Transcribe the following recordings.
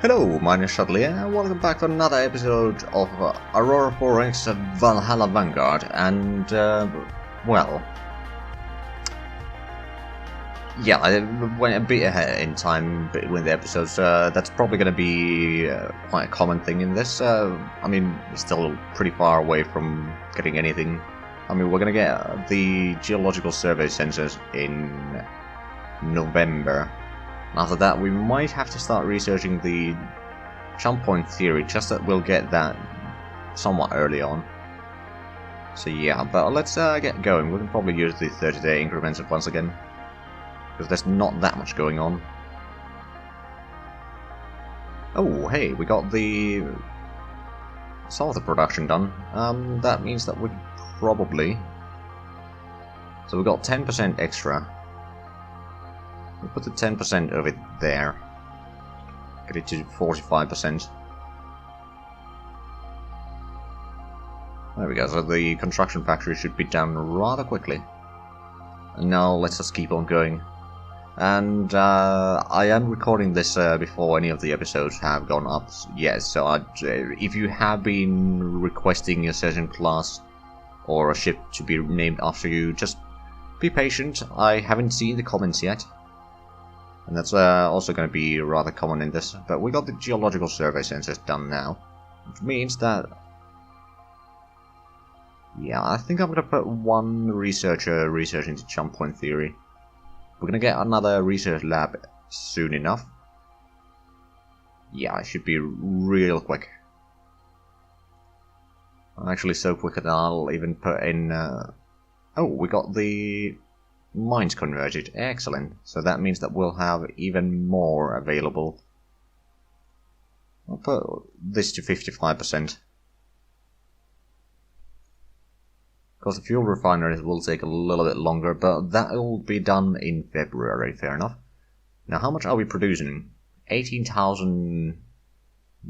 Hello, my name is Zhatelier, and welcome back to another episode of Aurora 4X Valhalla Vanguard, and, well... Yeah, I went a bit ahead in time between the episodes. That's probably going to be quite a common thing in this. I mean, still pretty far away from getting anything. I mean, we're going to get the geological survey sensors in November. After that, we might have to start researching the jump point theory, just that we'll get that somewhat early on. So yeah, but let's get going. We can probably use the 30-day increments once again, because there's not that much going on. Oh, hey, we got some of the production done. That means that we probably... So we got 10% extra. We'll put the 10% of it there. Get it to 45%. There we go, so the construction factory should be done rather quickly. And now let's just keep on going. And I am recording this before any of the episodes have gone up yet, so if you have been requesting a certain class or a ship to be named after you, just be patient. I haven't seen the comments yet. And that's also going to be rather common in this. But we got the geological survey sensors done now, which means that... Yeah, I think I'm going to put one researcher researching the jump point theory. We're going to get another research lab soon enough. Yeah, it should be real quick. Actually, so quick that I'll even put in... Oh, we got the... mines converted. Excellent. So that means that we'll have even more available. I'll put this to 55%. Because the fuel refineries will take a little bit longer, but that will be done in February, fair enough. Now, how much are we producing? 18,000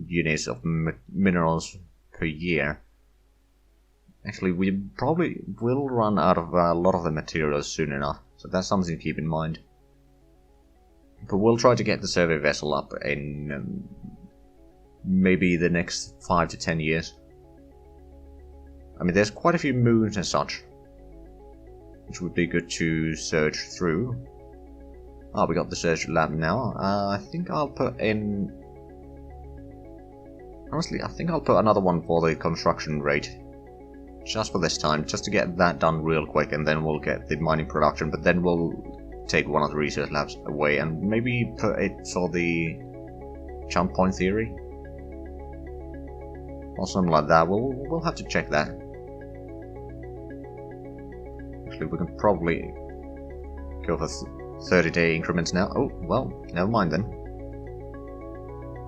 units of minerals per year. Actually, we probably will run out of a lot of the materials soon enough, so that's something to keep in mind. But we'll try to get the survey vessel up in maybe the next 5 to 10 years. I mean, there's quite a few moons and such, which would be good to search through. Ah, we got the search lab now. I think I'll put in... Honestly, I think I'll put another one for the construction rate. Just for this time, just to get that done real quick, and then we'll get the mining production, but then we'll take one of the research labs away and maybe put it for the jump point theory. Or something like that. We'll have to check that. Actually, we can probably go for 30-day increments now. Oh, well, never mind then.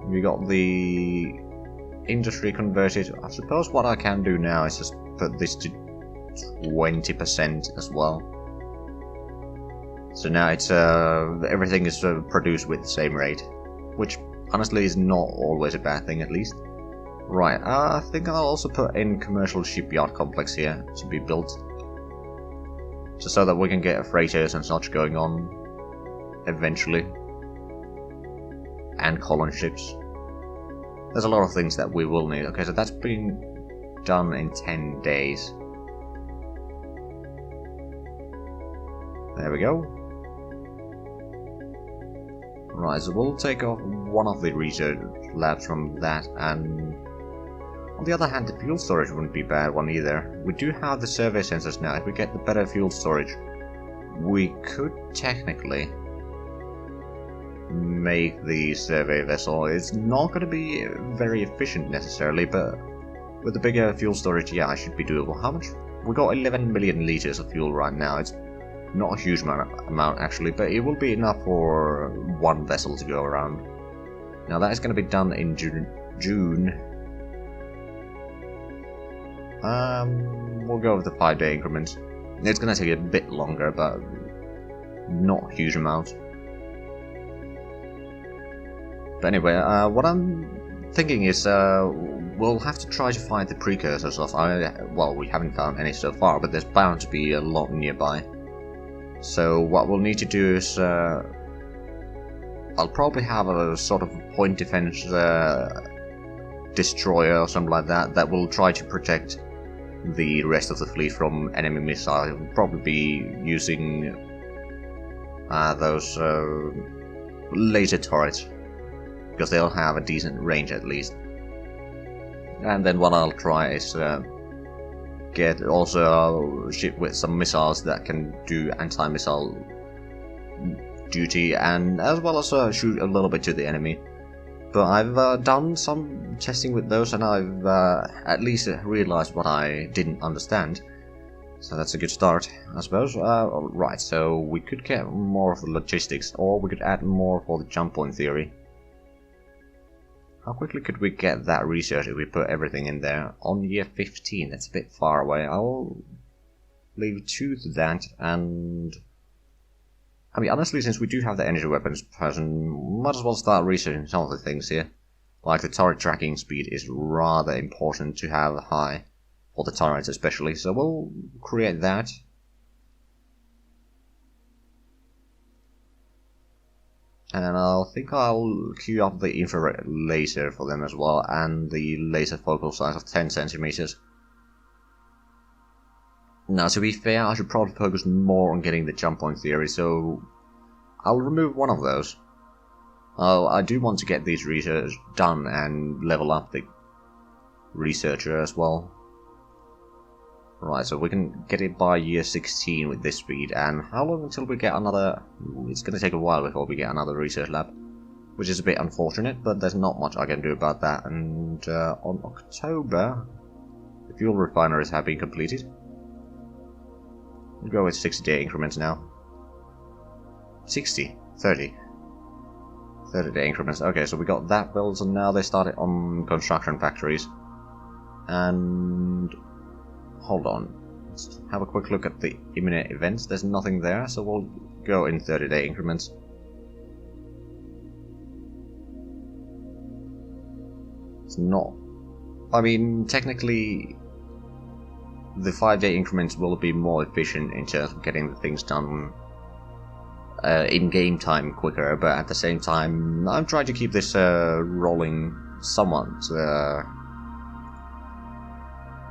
We got the industry converted. I suppose what I can do now is just put this to 20% as well. So now it's everything is produced with the same rate, which honestly is not always a bad thing, at least. Right, I think I'll also put in commercial shipyard complex here to be built, just so that we can get freighters and such going on eventually, and colony ships. There's a lot of things that we will need. Okay, so that's been done in 10 days. There we go. Right, so we'll take off one of the research labs from that, and on the other hand, the fuel storage wouldn't be a bad one either. We do have the survey sensors now. If we get the better fuel storage, we could technically make the survey vessel. It's not going to be very efficient necessarily, but with the bigger fuel storage, yeah, it should be doable. How much? We got 11 million liters of fuel right now. It's not a huge amount actually, but it will be enough for one vessel to go around. Now that is going to be done in June. We'll go with the 5-day increments. It's going to take a bit longer, but not a huge amount. But anyway, what I'm thinking is we'll have to try to find the precursors of... well, we haven't found any so far, but there's bound to be a lot nearby. So what we'll need to do is I'll probably have a sort of point defense destroyer or something like that that will try to protect the rest of the fleet from enemy missiles. It will probably be using those laser turrets, because they'll have a decent range at least. And then what I'll try is get also a ship with some missiles that can do anti-missile duty, and as well as shoot a little bit to the enemy. But I've done some testing with those, and I've at least realized what I didn't understand. So that's a good start, I suppose. Right, so we could get more of the logistics, or we could add more for the jump point theory. How quickly could we get that research if we put everything in there? On year 15, that's a bit far away. I'll leave 2 to that, and I mean, honestly, since we do have the energy weapons person, might as well start researching some of the things here. Like the turret tracking speed is rather important to have high, for the turrets especially, so we'll create that. And I think I'll queue up the infrared laser for them as well, and the laser focal size of 10 centimeters. Now, to be fair, I should probably focus more on getting the jump point theory, so I'll remove one of those. I do want to get these research done and level up the researcher as well. Right, so we can get it by year 16 with this speed, and how long until we get another... It's going to take a while before we get another research lab, which is a bit unfortunate, but there's not much I can do about that. And on October, the fuel refineries have been completed. We'll go with 60-day increments now. 60, 30. 30-day increments. Okay, so we got that built, and now they started on construction factories. And hold on, let's have a quick look at the imminent events. There's nothing there, so we'll go in 30-day increments. It's not. I mean, technically, the 5-day increments will be more efficient in terms of getting the things done in game time quicker, but at the same time, I'm trying to keep this rolling somewhat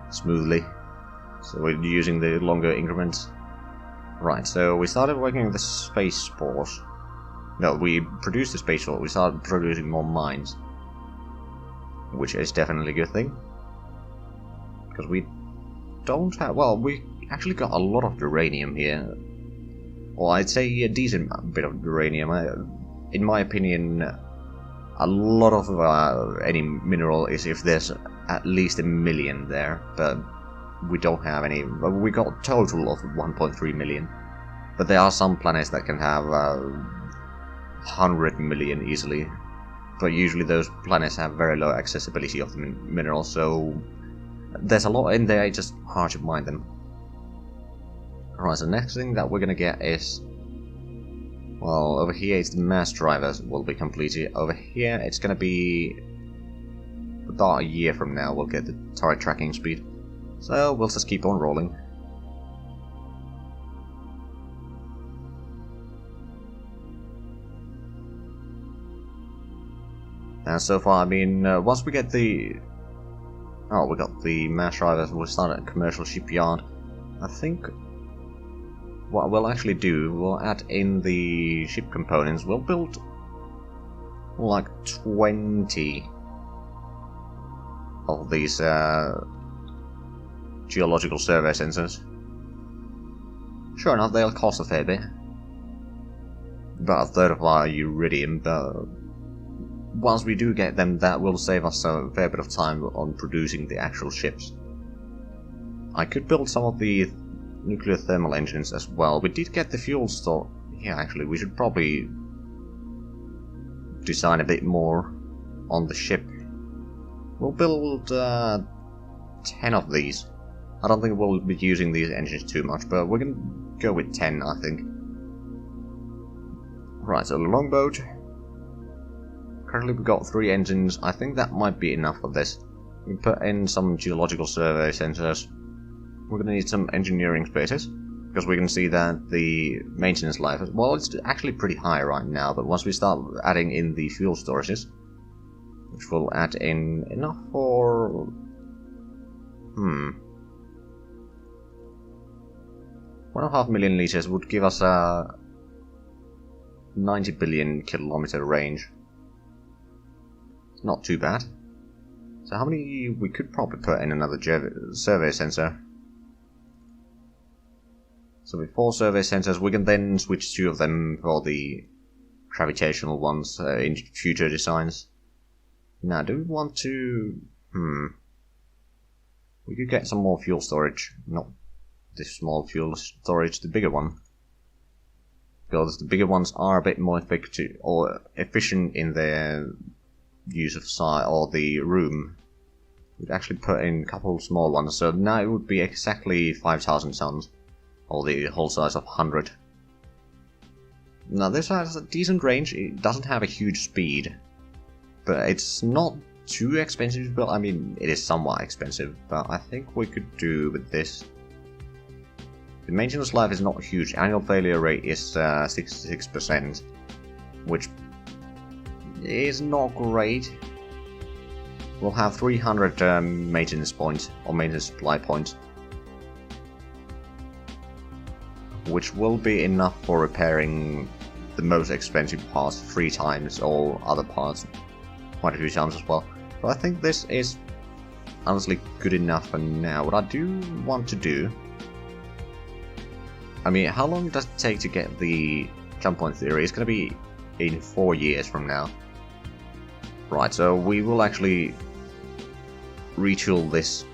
smoothly. So we're using the longer increments. Right, so we started working with the Space Force. No, we produced the Space Force, we started producing more mines. Which is definitely a good thing. Because we don't have... Well, we actually got a lot of uranium here. Well, I'd say a decent bit of uranium. In my opinion, a lot of any mineral is if there's at least 1 million there, but we don't have any. We got a total of 1.3 million, but there are some planets that can have 100 million easily, but usually those planets have very low accessibility of the minerals, so there's a lot in there, it's just hard to mine them. Alright, so the next thing that we're gonna get is, well, over here it's the mass drivers will be completed. Over here it's gonna be about a year from now we'll get the turret tracking speed. So we'll just keep on rolling. And so far, I mean, once we get the... Oh, we got the mass drivers, we'll start at a commercial shipyard. I think what we'll actually do, we'll add in the ship components. We'll build like 20 of these geological survey sensors. Sure enough, they'll cost a fair bit. About a third of our iridium, but once we do get them, that will save us a fair bit of time on producing the actual ships. I could build some of the nuclear thermal engines as well. We did get the fuel store. Yeah, actually, we should probably design a bit more on the ship. We'll build 10 of these. I don't think we'll be using these engines too much, but we're gonna go with 10, I think. Right, so the longboat. Currently we've got 3 engines. I think that might be enough for this. We put in some geological survey sensors. We're gonna need some engineering spaces. Because we can see that the maintenance life, well, it's actually pretty high right now, but once we start adding in the fuel storages, which will add in enough for... 1.5 million liters would give us a 90 billion kilometer range. It's not too bad. So how many... we could probably put in another survey sensor. So with 4 survey sensors, we can then switch 2 of them for the gravitational ones in future designs. Now, do we want to... we could get some more fuel storage. Not this small fuel storage, the bigger one. Because the bigger ones are a bit more effective or efficient in their use of size or the room. We'd actually put in a couple of small ones, so now it would be exactly 5,000 tons. Or the whole size of 100. Now this has a decent range, it doesn't have a huge speed. But it's not too expensive to build. I mean, it is somewhat expensive, but I think we could do with this. The maintenance life is not huge, annual failure rate is 66%, which is not great. We'll have 300 maintenance points, or maintenance supply points. Which will be enough for repairing the most expensive parts 3 times, or other parts quite a few times as well. But I think this is honestly good enough for now. What I do want to do... I mean, how long does it take to get the jump point theory? It's going to be in 4 years from now. Right, so we will actually retool this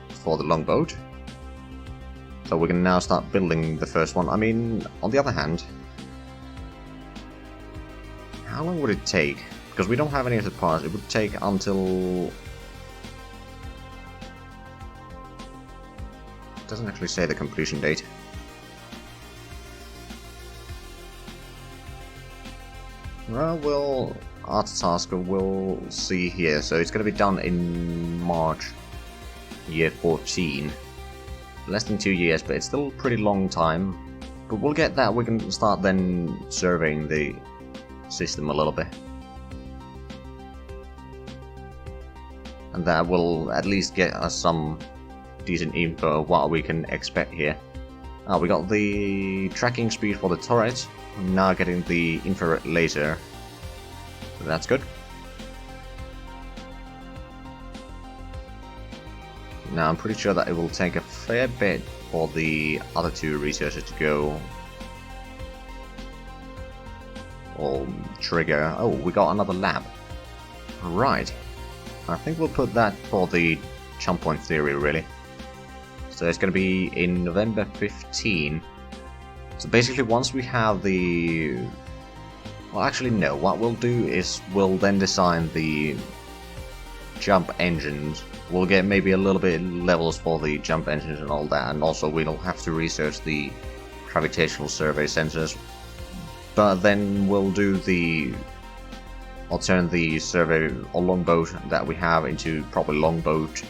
for the longboat. So we can now start building the first one. I mean, on the other hand, how long would it take? Because we don't have any of the parts. It would take until... it doesn't actually say the completion date. Well, art task we'll see here. So it's going to be done in March, year 14. Less than 2 years, but it's still a pretty long time. But we'll get that. We can start then surveying the system a little bit. And that will at least get us some decent info of what we can expect here. We got the tracking speed for the turret. I'm now getting the infrared laser. So that's good. Now I'm pretty sure that it will take a fair bit for the other 2 researchers to go. Or trigger. Oh, we got another lab. Right. I think we'll put that for the jump point theory, really. So it's going to be in November 15. So basically once we have the... well, actually no. What we'll do is we'll then design the jump engines. We'll get maybe a little bit levels for the jump engines and all that, and also we'll have to research the gravitational survey sensors. But then we'll do the... I'll turn the survey or longboat that we have into probably longboat...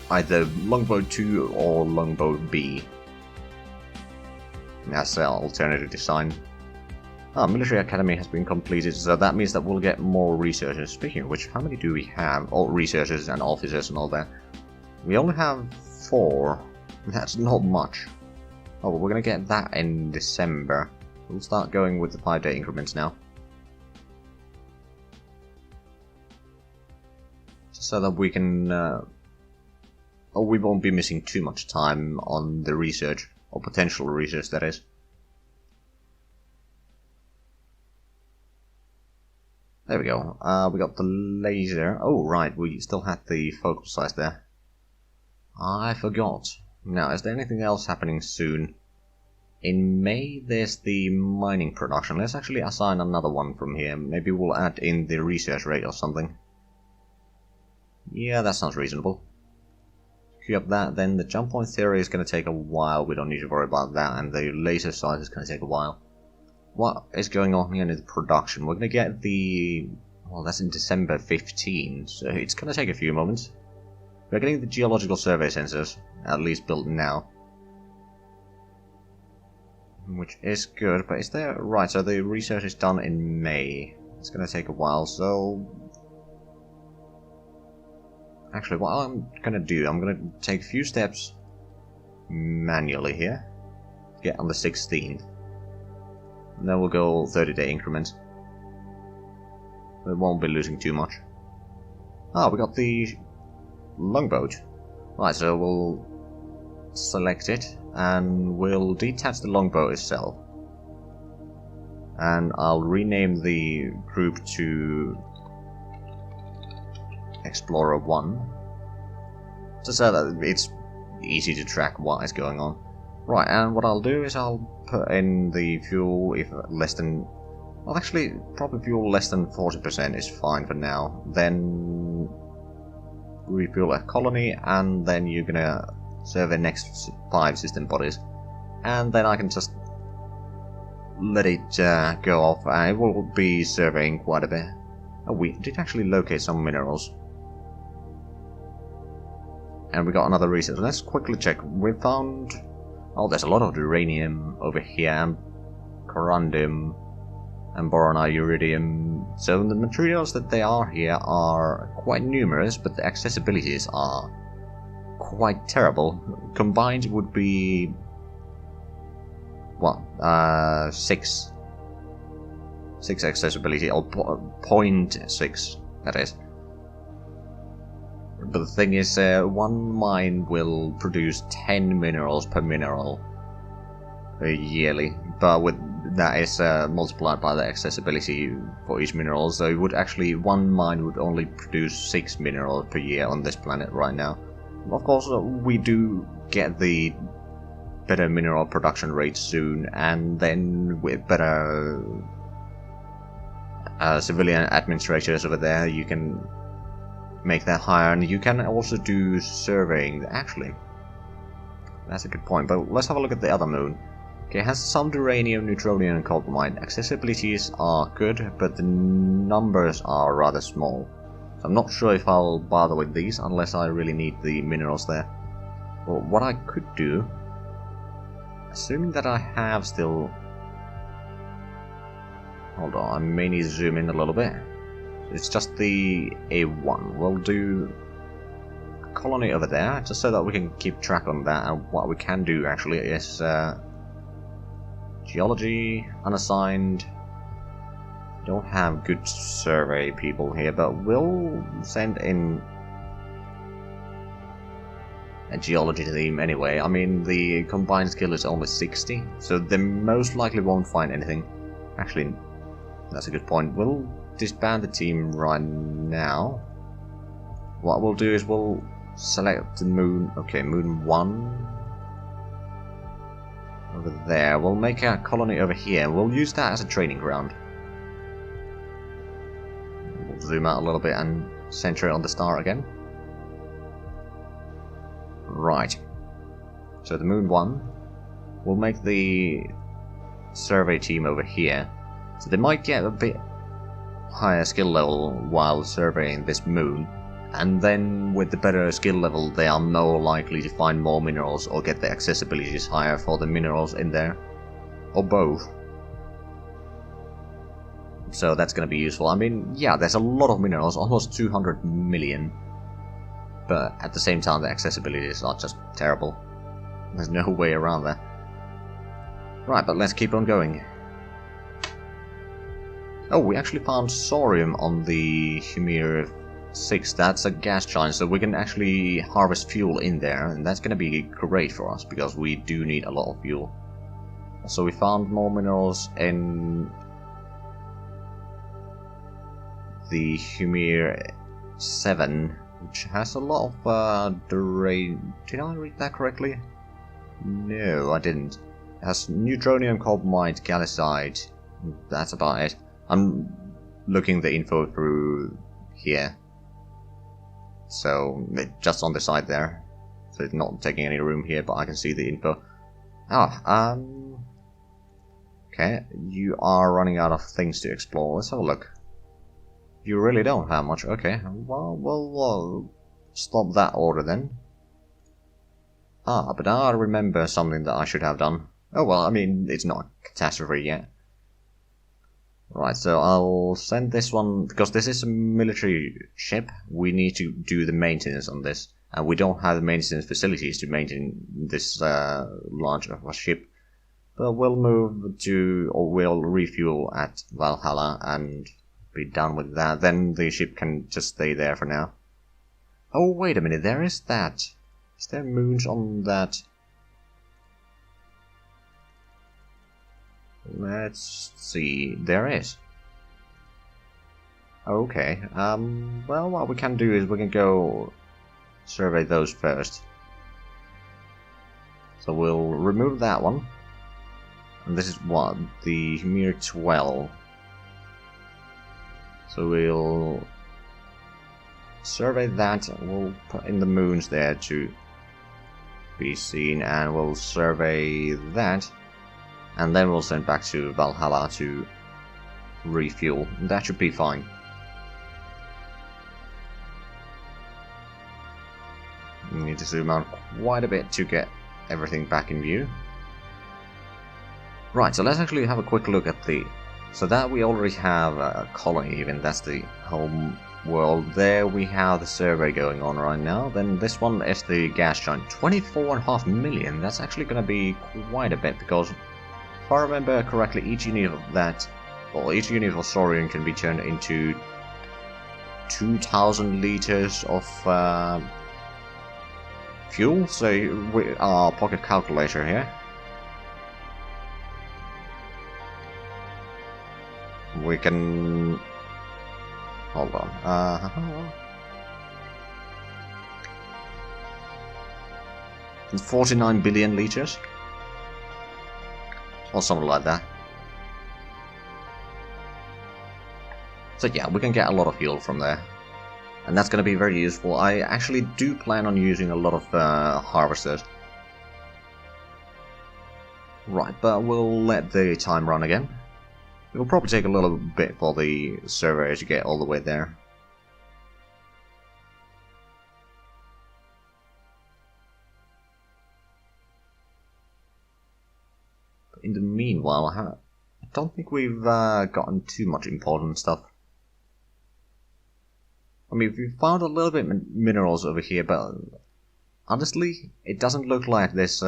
either longboat 2 or longboat B. That's the alternative design. Military Academy has been completed, so that means that we'll get more researchers. Speaking of which, how many do we have? All researchers and officers and all that. We only have 4. That's not much. Oh, well, we're gonna get that in December. We'll start going with the 5-day increments now. So that we can... we won't be missing too much time on the research, or potential research, that is. There we go. We got the laser. Oh, right, we still had the focal size there. I forgot. Now, is there anything else happening soon? In May, there's the mining production. Let's actually assign another one from here. Maybe we'll add in the research rate or something. Yeah, that sounds reasonable. Queue up that, then the jump point theory is going to take a while. We don't need to worry about that, and the laser size is going to take a while. What is going on here in the production? We're going to get the... well, that's in December 15, so it's going to take a few moments. We're getting the geological survey sensors, at least built now. which is good, but is there... Right, so the research is done in May. It's gonna take a while, so... Actually, what I'm gonna do, I'm gonna take a few steps manually here. Get on the 16th. And then we'll go 30-day increments. We won't be losing too much. Ah, we got the longboat. Right, so we'll select it, and we'll detach the longboat itself. And I'll rename the group to Explorer 1. Just so that it's easy to track what is going on. Right, and what I'll do is I'll put in the fuel if less than... Well, actually, probably fuel less than 40% is fine for now. Then refuel a colony, and then you're gonna serve the next 5 system bodies. And then I can just let it go off, and it will be serving quite a bit. Oh, we did actually locate some minerals. And we got another research. Let's quickly check. We found... Oh, there's a lot of uranium over here, and corundum, and boron, iridium. So the materials that they are here are quite numerous, but the accessibilities are quite terrible. Combined it would be... what? 6 accessibility, or 0.6, that is. But the thing is, one mine will produce 10 minerals per mineral yearly, but with that is multiplied by the accessibility for each mineral, so it would actually, one mine would only produce 6 minerals per year on this planet right now. Of course, we do get the better mineral production rate soon, and then with better civilian administrators over there, you can make that higher, and you can also do surveying. Actually, that's a good point, but let's have a look at the other moon. Okay, it has some uranium, neutronium, and cobalt. Accessibilities are good, but the numbers are rather small. So I'm not sure if I'll bother with these unless I really need the minerals there. But what I could do, assuming that I have still... Hold on, I may need to zoom in a little bit. It's just the A1. We'll do a colony over there, just so that we can keep track on that. And what we can do actually is geology, unassigned. Don't have good survey people here, but we'll send in a geology team anyway. I mean, the combined skill is only 60, so they most likely won't find anything. Actually, that's a good point. We'll disband the team right now. What we'll do is we'll select the moon. Okay, moon 1 over there. We'll make a colony over here. We'll use that as a training ground. We'll zoom out a little bit and center it on the star again. Right. So the moon 1. We'll make the survey team over here. So they might get a bit higher skill level while surveying this moon, and then with the better skill level they are more likely to find more minerals or get the accessibilities higher for the minerals in there, or both. So that's gonna be useful. I mean, yeah, there's a lot of minerals, almost 200 million, but at the same time the accessibilities are just terrible. There's no way around that. Right, but let's keep on going. Oh, we actually found Sorium on the Humir 6. That's a gas giant, so we can actually harvest fuel in there, and that's gonna be great for us, because we do need a lot of fuel. So we found more minerals in the Humir 7, which has a lot of Did I read that correctly? No, I didn't. It has neutronium, cobalt, galicite. That's about it. I'm looking the info through here, so it's just on the side there, so it's not taking any room here, but I can see the info. Okay, you are running out of things to explore. Let's have a look. You really don't have much. Okay, well, we'll stop that order then. But now I remember something that I should have done. Oh well, I mean, it's not a catastrophe yet. Right, so I'll send this one, because this is a military ship, we need to do the maintenance on this. And we don't have the maintenance facilities to maintain this large of a ship. But we'll move to, or we'll refuel at Valhalla and be done with that. Then the ship can just stay there for now. Oh, wait a minute, there is that. Is there moons on that? Let's see, there is. Okay, well, what we can do is we can go survey those first. So we'll remove that one. And this is what? The Mir 12. So we'll survey that, we'll put in the moons there to be seen, and we'll survey that. And then we'll send back to Valhalla to refuel. That should be fine. We need to zoom out quite a bit to get everything back in view. Right, so let's actually have a quick look at the... So that we already have a colony even, that's the home world. There we have the survey going on right now. Then this one is the gas giant. 24.5 million, that's actually going to be quite a bit, because if I remember correctly, each unit of that, well, each unit of Saurian can be turned into 2,000 liters of fuel. So we, our pocket calculator here. We can... Hold on. 49 billion liters? Or something like that. So yeah, we can get a lot of fuel from there. And that's going to be very useful. I actually do plan on using a lot of harvesters. Right, but we'll let the time run again. It'll probably take a little bit for the surveyor to get all the way there. But in the meanwhile, I don't think we've gotten too much important stuff. I mean, we've found a little bit of minerals over here, but honestly, it doesn't look like this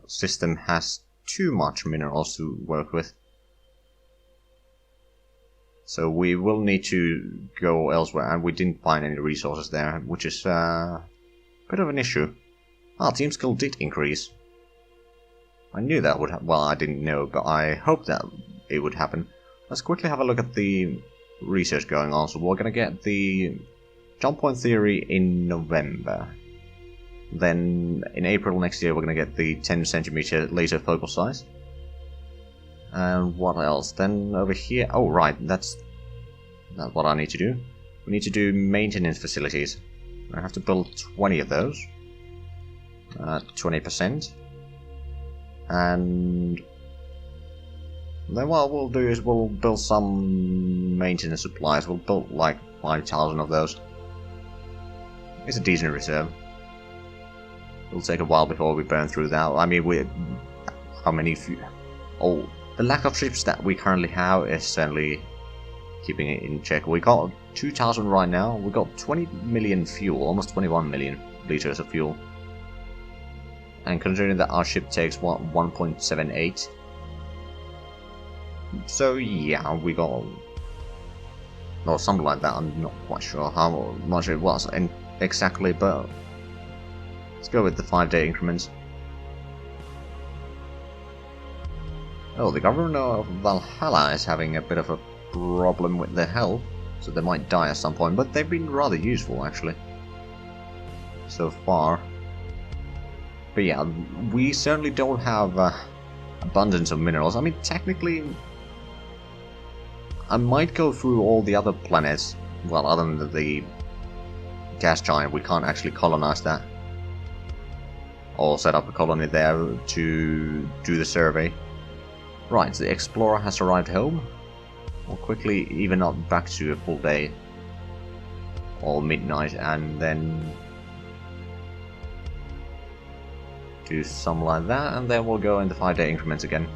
system has too much minerals to work with. So we will need to go elsewhere, and we didn't find any resources there, which is a bit of an issue. Our team skill did increase. I knew that would well, I didn't know, but I hoped that it would happen. Let's quickly have a look at the research going on. So we're going to get the jump point theory in November. Then in April next year we're going to get the 10 centimeter laser focal size. And what else? Then over here, oh right, that's what I need to do. We need to do maintenance facilities. I have to build 20 of those. 20%. And then what we'll do is we'll build some maintenance supplies. We'll build like 5,000 of those. It's a decent reserve. It'll take a while before we burn through that. I mean, how many? Oh, the lack of ships that we currently have is certainly keeping it in check. We got 2,000 right now. We got 20 million fuel, almost 21 million liters of fuel. And considering that our ship takes what, 1.78. So yeah, we got, or something like that. I'm not quite sure how much it was exactly, but let's go with the 5-day increments. Oh, the governor of Valhalla is having a bit of a problem with their health, so they might die at some point, but they've been rather useful actually so far. But yeah, we certainly don't have abundance of minerals. I mean, technically, I might go through all the other planets. Well, other than the gas giant, we can't actually colonize that. Or set up a colony there to do the survey. Right, so the explorer has arrived home. We'll quickly even up back to a full day. Or midnight, and then Do some like that, and then we'll go in the 5-day increments again.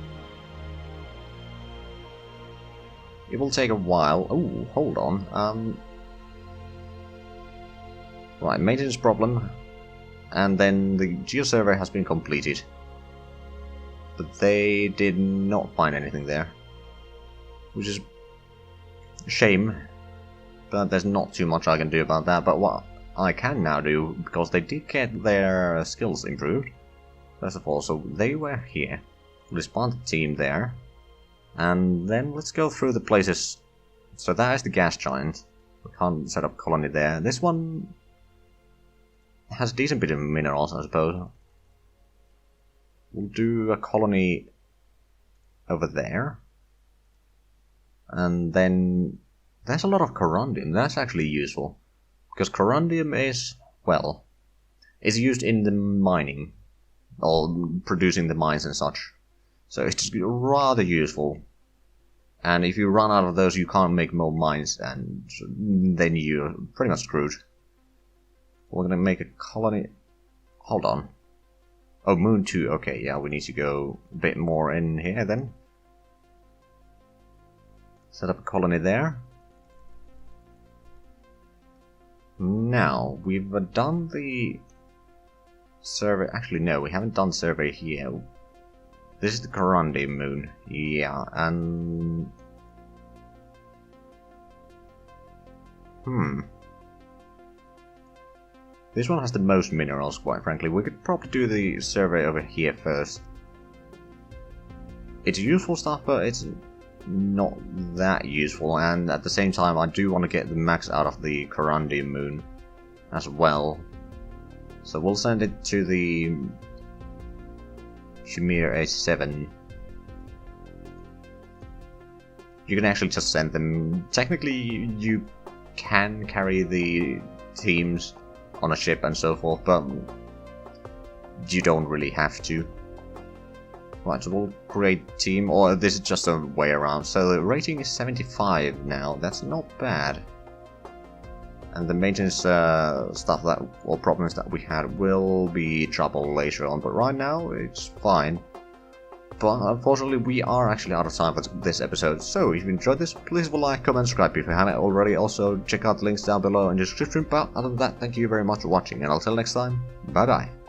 It will take a while. Oh, hold on. Right, maintenance problem. And then the geosurvey has been completed. But they did not find anything there. Which is a shame. But there's not too much I can do about that. But what I can now do, because they did get their skills improved. First of all, so they were here. We'll spawn the team there. And then let's go through the places. So that is the gas giant. We can't set up a colony there. This one has a decent bit of minerals, I suppose. We'll do a colony over there. And then there's a lot of corundium. That's actually useful. Because corundium is, well, is used in the mining. Or producing the mines and such. So it's rather useful. And if you run out of those, you can't make more mines, and then you're pretty much screwed. We're gonna make a colony. Hold on. Oh, Moon 2. Okay, yeah, we need to go a bit more in here then. Set up a colony there. Now, we've done the survey. Actually, no, we haven't done survey here. This is the Corundium moon. Yeah, and... This one has the most minerals, quite frankly. We could probably do the survey over here first. It's useful stuff, but it's not that useful, and at the same time I do want to get the max out of the Corundium moon as well. So we'll send it to the Shamir A7. You can actually just send them. Technically, you can carry the teams on a ship and so forth, but you don't really have to. Right, so we'll create team, or this is just a way around. So the rating is 75 now. That's not bad. And the maintenance stuff that, or problems that we had, will be trouble later on, but right now it's fine. But unfortunately we are actually out of time for this episode, so if you enjoyed this, please leave a like, comment, subscribe if you haven't already. Also check out the links down below in the description, but other than that, thank you very much for watching, and until next time, bye bye.